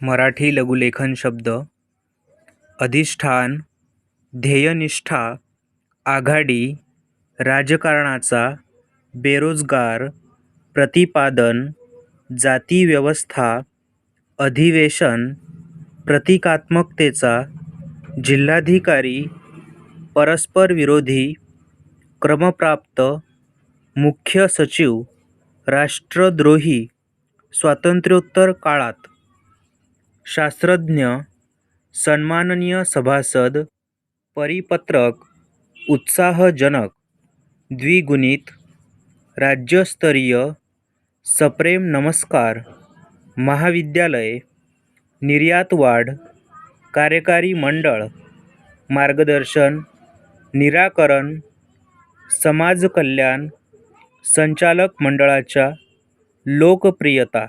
मराठी लघुलेखन शब्द अधिष्ठान, ध्येयनिष्ठा, आघाडी, राजकारणाचा, बेरोजगार, प्रतिपादन, जाती व्यवस्था, अधिवेशन, प्रतिकात्मकतेचा, जिल्हाधिकारी, परस्पर विरोधी, क्रमप्राप्त, मुख्य सचिव, राष्ट्रद्रोही, स्वातंत्र्योत्तर काळात, शास्त्रज्ञ, सन्माननीय सभासद, परिपत्रक, उत्साहजनक, द्विगुणित, राज्यस्तरीय, सप्रेम नमस्कार, महाविद्यालय, निर्यातवाढ, कार्यकारी मंडळ, मार्गदर्शन, निराकरण, समाजकल्याण, संचालक मंडळाच्या लोकप्रियता.